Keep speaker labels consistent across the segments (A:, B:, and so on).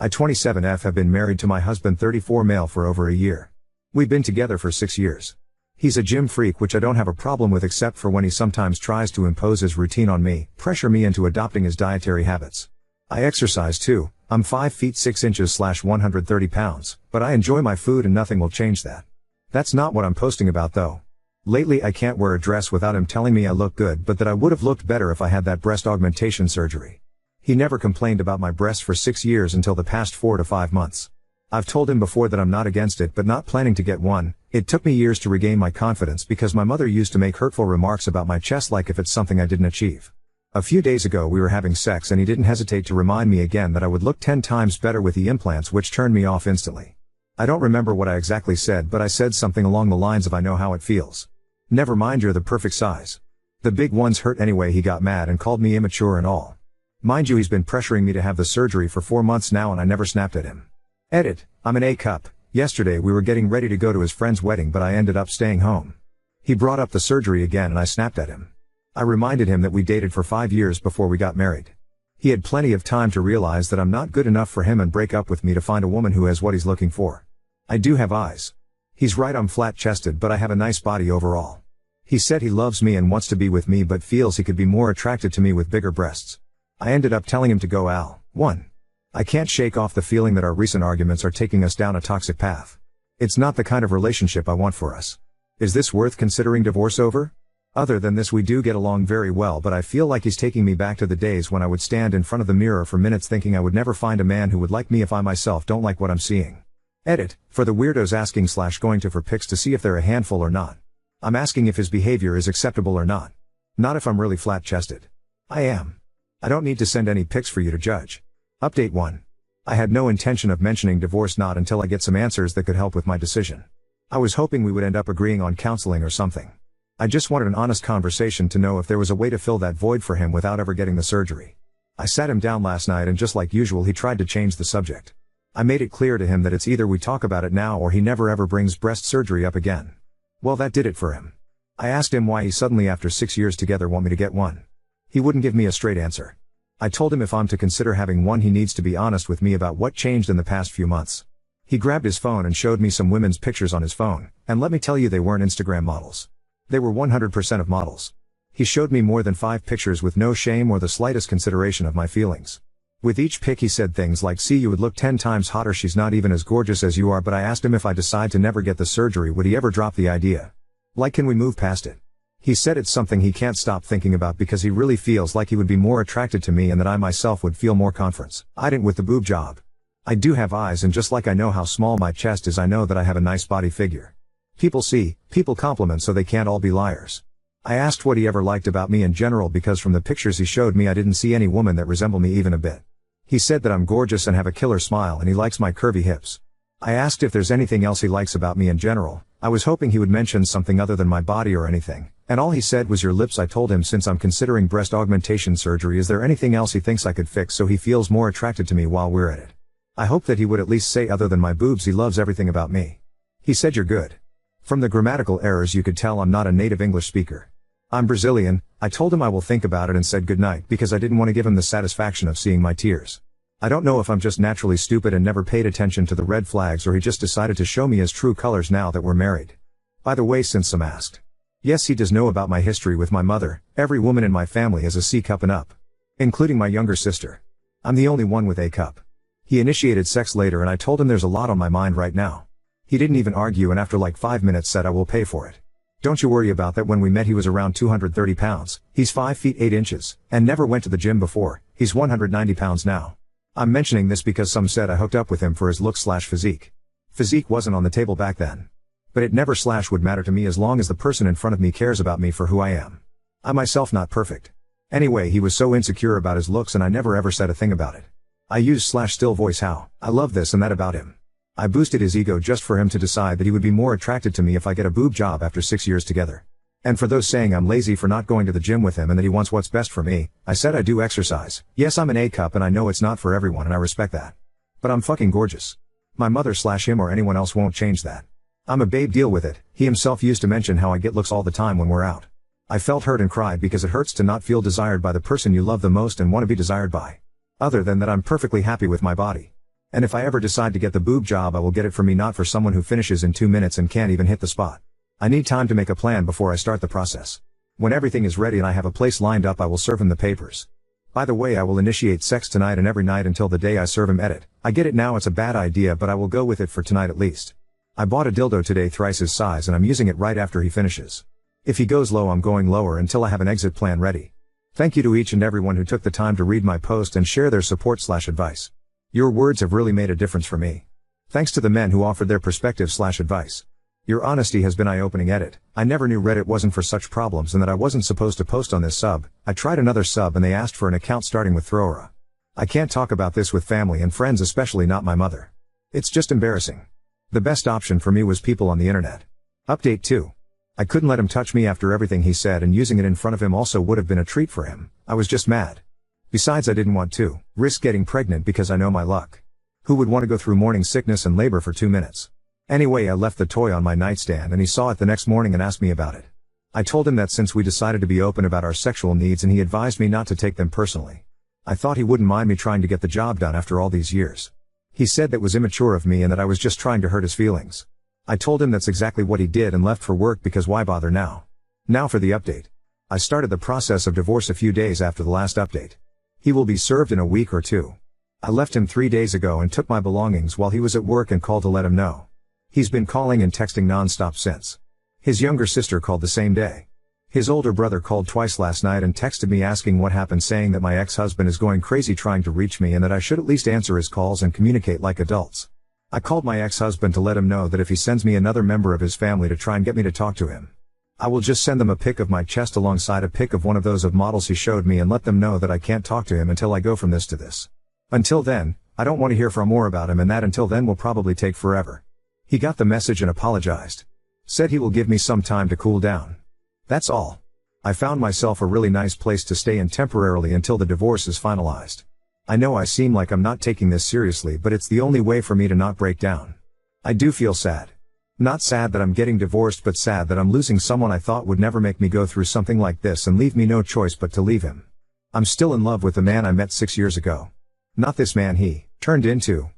A: I 27F have been married to my husband 34 male for over a year. We've been together for 6 years. He's a gym freak, which I don't have a problem with except for when he sometimes tries to impose his routine on me, pressure me into adopting his dietary habits. I exercise too. I'm 5 feet 6 inches / 130 pounds, but I enjoy my food and nothing will change that. That's not what I'm posting about though. Lately I can't wear a dress without him telling me I look good, but that I would have looked better if I had that breast augmentation surgery. He never complained about my breasts for 6 years until the past 4 to 5 months. I've told him before that I'm not against it but not planning to get one. It took me years to regain my confidence because my mother used to make hurtful remarks about my chest like if it's something I didn't achieve. A few days ago we were having sex and he didn't hesitate to remind me again that I would look 10 times better with the implants, which turned me off instantly. I don't remember what I exactly said, but I said something along the lines of I know how it feels. Never mind, you're the perfect size. The big ones hurt anyway. He got mad and called me immature and all. Mind you, he's been pressuring me to have the surgery for 4 months now and I never snapped at him. Edit, I'm an A cup. Yesterday we were getting ready to go to his friend's wedding but I ended up staying home. He brought up the surgery again and I snapped at him. I reminded him that we dated for 5 years before we got married. He had plenty of time to realize that I'm not good enough for him and break up with me to find a woman who has what he's looking for. I do have eyes. He's right, I'm flat-chested but I have a nice body overall. He said he loves me and wants to be with me but feels he could be more attracted to me with bigger breasts. I ended up telling him to go Al. 1. I can't shake off the feeling that our recent arguments are taking us down a toxic path. It's not the kind of relationship I want for us. Is this worth considering divorce over? Other than this, we do get along very well, but I feel like he's taking me back to the days when I would stand in front of the mirror for minutes thinking I would never find a man who would like me if I myself don't like what I'm seeing. Edit, for the weirdos asking / going to for pics to see if they're a handful or not. I'm asking if his behavior is acceptable or not. Not if I'm really flat-chested. I am. I don't need to send any pics for you to judge. Update 1. I had no intention of mentioning divorce not until I get some answers that could help with my decision. I was hoping we would end up agreeing on counseling or something. I just wanted an honest conversation to know if there was a way to fill that void for him without ever getting the surgery. I sat him down last night and just like usual he tried to change the subject. I made it clear to him that it's either we talk about it now or he never ever brings breast surgery up again. Well, that did it for him. I asked him why he suddenly after 6 years together want me to get one. He wouldn't give me a straight answer. I told him if I'm to consider having one he needs to be honest with me about what changed in the past few months. He grabbed his phone and showed me some women's pictures on his phone, and let me tell you they weren't Instagram models. They were 100% of models. He showed me more than 5 pictures with no shame or the slightest consideration of my feelings. With each pic he said things like, see, you would look 10 times hotter, she's not even as gorgeous as you are, but I asked him if I decide to never get the surgery would he ever drop the idea? Like, can we move past it? He said it's something he can't stop thinking about because he really feels like he would be more attracted to me and that I myself would feel more confidence. I didn't with the boob job. I do have eyes, and just like I know how small my chest is, I know that I have a nice body figure. People see, people compliment, so they can't all be liars. I asked what he ever liked about me in general because from the pictures he showed me I didn't see any woman that resembled me even a bit. He said that I'm gorgeous and have a killer smile and he likes my curvy hips. I asked if there's anything else he likes about me in general. I was hoping he would mention something other than my body or anything, and all he said was your lips. I told him since I'm considering breast augmentation surgery, is there anything else he thinks I could fix so he feels more attracted to me while we're at it? I hope that he would at least say other than my boobs he loves everything about me. He said you're good. From the grammatical errors you could tell I'm not a native English speaker. I'm Brazilian. I told him I will think about it and said goodnight because I didn't want to give him the satisfaction of seeing my tears. I don't know if I'm just naturally stupid and never paid attention to the red flags or he just decided to show me his true colors now that we're married. By the way, since some asked. Yes, he does know about my history with my mother. Every woman in my family has a C cup and up. Including my younger sister. I'm the only one with A cup. He initiated sex later and I told him there's a lot on my mind right now. He didn't even argue and after like 5 minutes said I will pay for it. Don't you worry about that. When we met he was around 230 pounds, he's 5 feet 8 inches, and never went to the gym before. He's 190 pounds now. I'm mentioning this because some said I hooked up with him for his look/physique. Physique wasn't on the table back then. But it never /would matter to me as long as the person in front of me cares about me for who I am. I myself not perfect. Anyway, he was so insecure about his looks and I never ever said a thing about it. I used /still voice how I love this and that about him. I boosted his ego just for him to decide that he would be more attracted to me if I get a boob job after 6 years together. And for those saying I'm lazy for not going to the gym with him and that he wants what's best for me, I said I do exercise. Yes, I'm an A cup and I know it's not for everyone and I respect that. But I'm fucking gorgeous. My mother /him or anyone else won't change that. I'm a babe, deal with it. He himself used to mention how I get looks all the time when we're out. I felt hurt and cried because it hurts to not feel desired by the person you love the most and want to be desired by. Other than that, I'm perfectly happy with my body. And if I ever decide to get the boob job, I will get it for me, not for someone who finishes in 2 minutes and can't even hit the spot. I need time to make a plan before I start the process. When everything is ready and I have a place lined up, I will serve him the papers. By the way, I will initiate sex tonight and every night until the day I serve him. Edit. I get it now, it's a bad idea, but I will go with it for tonight at least. I bought a dildo today thrice his size and I'm using it right after he finishes. If he goes low, I'm going lower until I have an exit plan ready. Thank you to each and everyone who took the time to read my post and share their support/advice. Your words have really made a difference for me. Thanks to the men who offered their perspective/advice. Your honesty has been eye-opening. Edit. I never knew Reddit wasn't for such problems and that I wasn't supposed to post on this sub. I tried another sub and they asked for an account starting with Throwera. I can't talk about this with family and friends, especially not my mother. It's just embarrassing. The best option for me was people on the internet. Update 2. I couldn't let him touch me after everything he said, and using it in front of him also would have been a treat for him. I was just mad. Besides, I didn't want to risk getting pregnant because I know my luck. Who would want to go through morning sickness and labor for 2 minutes? Anyway, I left the toy on my nightstand and he saw it the next morning and asked me about it. I told him that since we decided to be open about our sexual needs and he advised me not to take them personally. I thought he wouldn't mind me trying to get the job done after all these years. He said that was immature of me and that I was just trying to hurt his feelings. I told him that's exactly what he did and left for work because why bother now? Now for the update. I started the process of divorce a few days after the last update. He will be served in a week or 2. I left him 3 days ago and took my belongings while he was at work and called to let him know. He's been calling and texting non-stop since. His younger sister called the same day. His older brother called twice last night and texted me asking what happened, saying that my ex-husband is going crazy trying to reach me and that I should at least answer his calls and communicate like adults. I called my ex-husband to let him know that if he sends me another member of his family to try and get me to talk to him, I will just send them a pic of my chest alongside a pic of one of those of models he showed me and let them know that I can't talk to him until I go from this to this. Until then, I don't want to hear from more about him, and that until then will probably take forever. He got the message and apologized. Said he will give me some time to cool down. That's all. I found myself a really nice place to stay in temporarily until the divorce is finalized. I know I seem like I'm not taking this seriously, but it's the only way for me to not break down. I do feel sad. Not sad that I'm getting divorced, but sad that I'm losing someone I thought would never make me go through something like this and leave me no choice but to leave him. I'm still in love with the man I met 6 years ago. Not this man he turned into.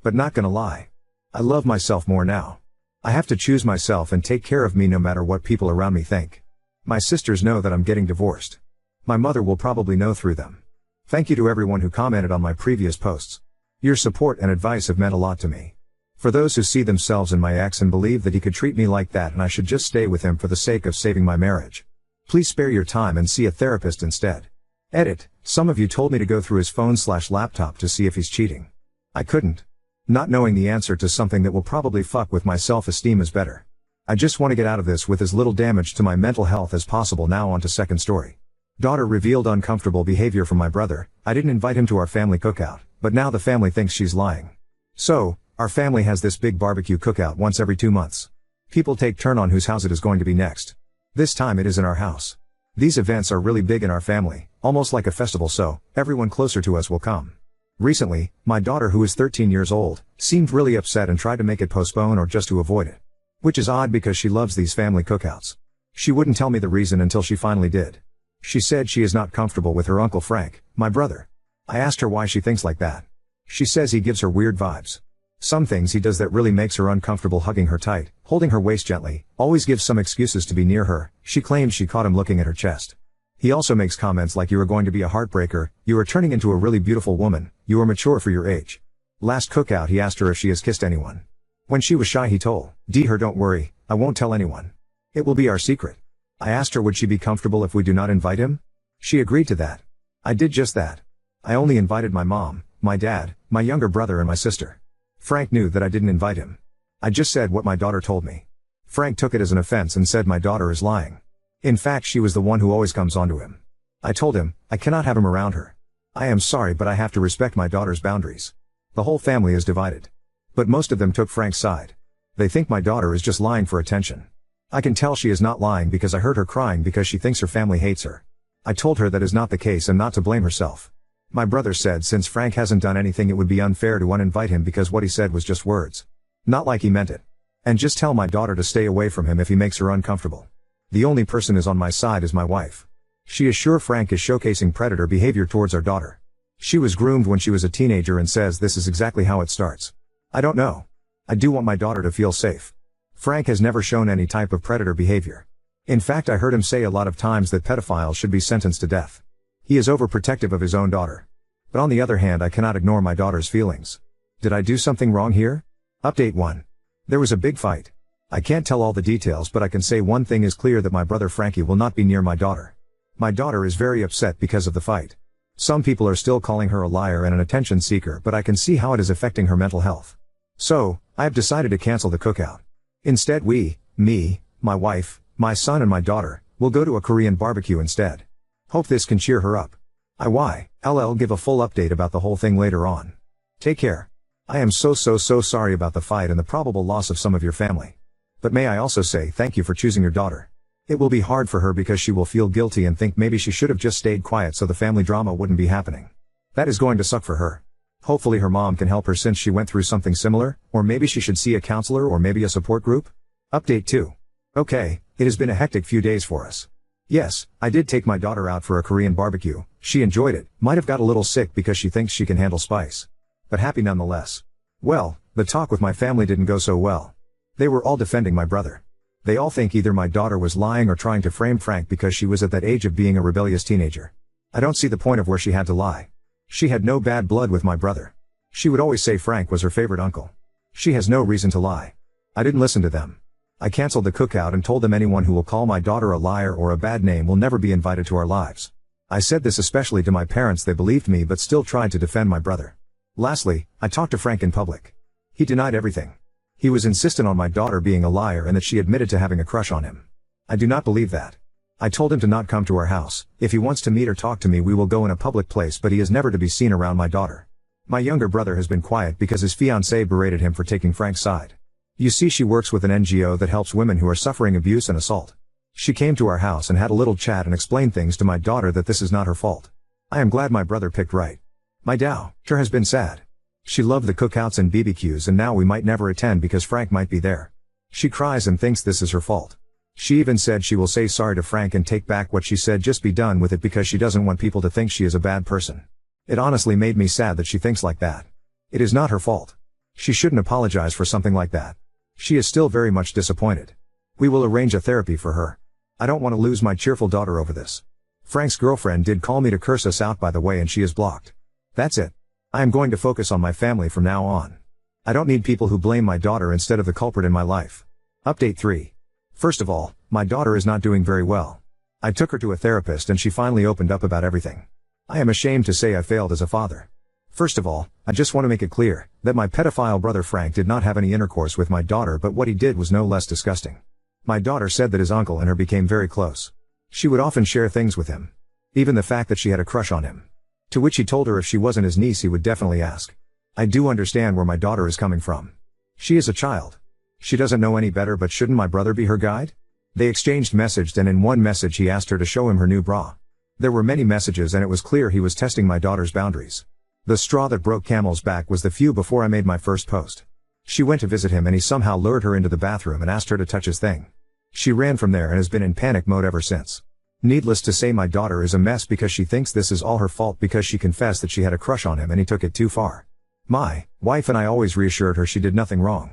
A: But not gonna lie. I love myself more now. I have to choose myself and take care of me no matter what people around me think. My sisters know that I'm getting divorced. My mother will probably know through them. Thank you to everyone who commented on my previous posts. Your support and advice have meant a lot to me. For those who see themselves in my ex and believe that he could treat me like that and I should just stay with him for the sake of saving my marriage, please spare your time and see a therapist instead. Edit. Some of you told me to go through his phone/laptop to see if he's cheating. I couldn't. Not knowing the answer to something that will probably fuck with my self-esteem is better. I just want to get out of this with as little damage to my mental health as possible. Now on to second story. Daughter revealed uncomfortable behavior from my brother. I didn't invite him to our family cookout, but now the family thinks she's lying. So, our family has this big barbecue cookout once every 2 months. People take turn on whose house it is going to be next. This time it is in our house. These events are really big in our family, almost like a festival, so everyone closer to us will come. Recently, my daughter, who is 13 years old, seemed really upset and tried to make it postpone or just to avoid it. Which is odd because she loves these family cookouts. She wouldn't tell me the reason until she finally did. She said she is not comfortable with her Uncle Frank, my brother. I asked her why she thinks like that. She says he gives her weird vibes. Some things he does that really makes her uncomfortable, hugging her tight, holding her waist gently, always gives some excuses to be near her. She claims she caught him looking at her chest. He also makes comments like, "You are going to be a heartbreaker, you are turning into a really beautiful woman, you are mature for your age." Last cookout he asked her if she has kissed anyone. When she was shy he told her, "Don't worry, I won't tell anyone. It will be our secret." I asked her would she be comfortable if we do not invite him? She agreed to that. I did just that. I only invited my mom, my dad, my younger brother and my sister. Frank knew that I didn't invite him. I just said what my daughter told me. Frank took it as an offense and said my daughter is lying. In fact, she was the one who always comes onto him. I told him, I cannot have him around her. I am sorry, but I have to respect my daughter's boundaries. The whole family is divided. But most of them took Frank's side. They think my daughter is just lying for attention. I can tell she is not lying because I heard her crying because she thinks her family hates her. I told her that is not the case and not to blame herself. My brother said since Frank hasn't done anything it would be unfair to uninvite him because what he said was just words. Not like he meant it. And just tell my daughter to stay away from him if he makes her uncomfortable. The only person is on my side is my wife. She is sure Frank is showcasing predator behavior towards our daughter. She was groomed when she was a teenager and says this is exactly how it starts. I don't know. I do want my daughter to feel safe. Frank has never shown any type of predator behavior. In fact, I heard him say a lot of times that pedophiles should be sentenced to death. He is overprotective of his own daughter. But on the other hand, I cannot ignore my daughter's feelings. Did I do something wrong here? Update 1. There was a big fight. I can't tell all the details, but I can say one thing is clear, that my brother Frankie will not be near my daughter. My daughter is very upset because of the fight. Some people are still calling her a liar and an attention seeker, but I can see how it is affecting her mental health. So, I have decided to cancel the cookout. Instead me, my wife, my son and my daughter, will go to a Korean barbecue instead. Hope this can cheer her up. IYLL give a full update about the whole thing later on. Take care. I am so sorry about the fight and the probable loss of some of your family. But may I also say thank you for choosing your daughter. It will be hard for her because she will feel guilty and think maybe she should have just stayed quiet so the family drama wouldn't be happening. That is going to suck for her. Hopefully her mom can help her since she went through something similar, or maybe she should see a counselor or maybe a support group. Update 2. Okay, it has been a hectic few days for us. Yes, I did take my daughter out for a Korean barbecue. She enjoyed it, might have got a little sick because she thinks she can handle spice. But happy nonetheless. Well, the talk with my family didn't go so well. They were all defending my brother. They all think either my daughter was lying or trying to frame Frank because she was at that age of being a rebellious teenager. I don't see the point of where she had to lie. She had no bad blood with my brother. She would always say Frank was her favorite uncle. She has no reason to lie. I didn't listen to them. I canceled the cookout and told them anyone who will call my daughter a liar or a bad name will never be invited to our lives. I said this especially to my parents. They believed me but still tried to defend my brother. Lastly, I talked to Frank in public. He denied everything. He was insistent on my daughter being a liar and that she admitted to having a crush on him. I do not believe that. I told him to not come to our house. If he wants to meet or talk to me, we will go in a public place, but he is never to be seen around my daughter. My younger brother has been quiet because his fiancée berated him for taking Frank's side. You see, she works with an NGO that helps women who are suffering abuse and assault. She came to our house and had a little chat and explained things to my daughter that this is not her fault. I am glad my brother picked right. My daughter has been sad. She loved the cookouts and BBQs and now we might never attend because Frank might be there. She cries and thinks this is her fault. She even said she will say sorry to Frank and take back what she said, just be done with it, because she doesn't want people to think she is a bad person. It honestly made me sad that she thinks like that. It is not her fault. She shouldn't apologize for something like that. She is still very much disappointed. We will arrange a therapy for her. I don't want to lose my cheerful daughter over this. Frank's girlfriend did call me to curse us out, by the way, and she is blocked. That's it. I am going to focus on my family from now on. I don't need people who blame my daughter instead of the culprit in my life. Update 3. First of all, my daughter is not doing very well. I took her to a therapist and she finally opened up about everything. I am ashamed to say I failed as a father. First of all, I just want to make it clear that my pedophile brother Frank did not have any intercourse with my daughter, but what he did was no less disgusting. My daughter said that his uncle and her became very close. She would often share things with him. Even the fact that she had a crush on him. To which he told her if she wasn't his niece he would definitely ask. I do understand where my daughter is coming from. She is a child. She doesn't know any better, but shouldn't my brother be her guide? They exchanged messages, and in one message he asked her to show him her new bra. There were many messages and it was clear he was testing my daughter's boundaries. The straw that broke camel's back was the few before I made my first post. She went to visit him and he somehow lured her into the bathroom and asked her to touch his thing. She ran from there and has been in panic mode ever since. Needless to say, my daughter is a mess because she thinks this is all her fault because she confessed that she had a crush on him and he took it too far. My wife and I always reassured her she did nothing wrong.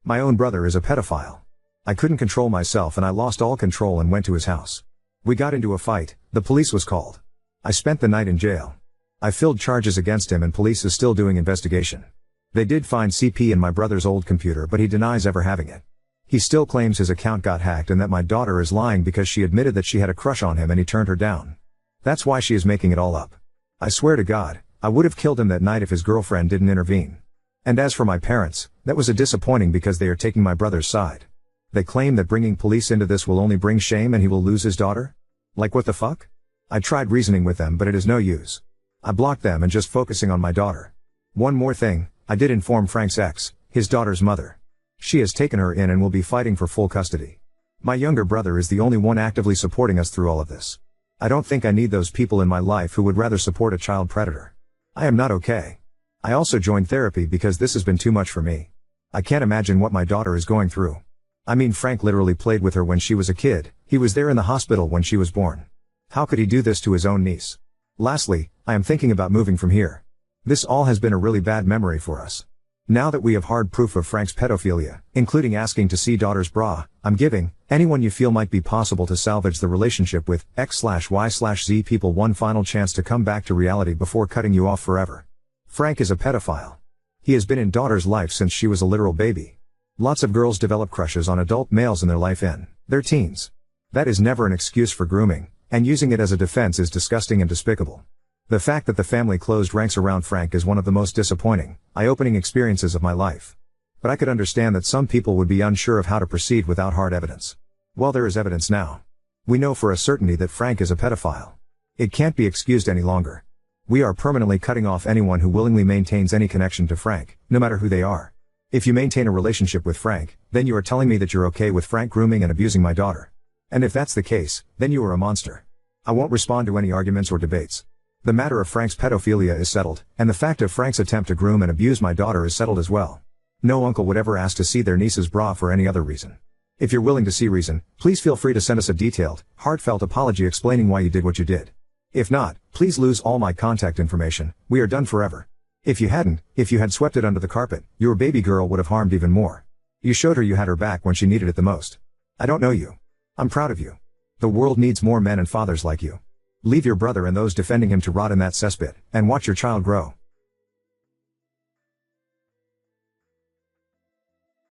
A: My own brother is a pedophile. I couldn't control myself and I lost all control and went to his house. We got into a fight, the police was called. I spent the night in jail. I filled charges against him and police is still doing investigation. They did find CP in my brother's old computer, but he denies ever having it. He still claims his account got hacked and that my daughter is lying because she admitted that she had a crush on him and he turned her down. That's why she is making it all up. I swear to God, I would have killed him that night if his girlfriend didn't intervene. And as for my parents, that was a disappointing because they are taking my brother's side. They claim that bringing police into this will only bring shame and he will lose his daughter? Like what the fuck? I tried reasoning with them but it is no use. I blocked them and just focusing on my daughter. One more thing, I did inform Frank's ex, his daughter's mother. She has taken her in and will be fighting for full custody. My younger brother is the only one actively supporting us through all of this. I don't think I need those people in my life who would rather support a child predator. I am not okay. I also joined therapy because this has been too much for me. I can't imagine what my daughter is going through. I mean, Frank literally played with her when she was a kid, he was there in the hospital when she was born. How could he do this to his own niece? Lastly, I am thinking about moving from here. This all has been a really bad memory for us. Now that we have hard proof of Frank's pedophilia, including asking to see daughter's bra, I'm giving anyone you feel might be possible to salvage the relationship with X/Y/Z people one final chance to come back to reality before cutting you off forever. Frank is a pedophile. He has been in daughter's life since she was a literal baby. Lots of girls develop crushes on adult males in their life in their teens. That is never an excuse for grooming, and using it as a defense is disgusting and despicable. The fact that the family closed ranks around Frank is one of the most disappointing, eye-opening experiences of my life. But I could understand that some people would be unsure of how to proceed without hard evidence. Well, there is evidence now. We know for a certainty that Frank is a pedophile. It can't be excused any longer. We are permanently cutting off anyone who willingly maintains any connection to Frank, no matter who they are. If you maintain a relationship with Frank, then you are telling me that you're okay with Frank grooming and abusing my daughter. And if that's the case, then you are a monster. I won't respond to any arguments or debates. The matter of Frank's pedophilia is settled, and the fact of Frank's attempt to groom and abuse my daughter is settled as well. No uncle would ever ask to see their niece's bra for any other reason. If you're willing to see reason, please feel free to send us a detailed, heartfelt apology explaining why you did what you did. If not, please lose all my contact information. We are done forever. If you had swept it under the carpet, your baby girl would have harmed even more. You showed her you had her back when she needed it the most. I don't know you. I'm proud of you. The world needs more men and fathers like you. Leave your brother and those defending him to rot in that cesspit, and watch your child grow.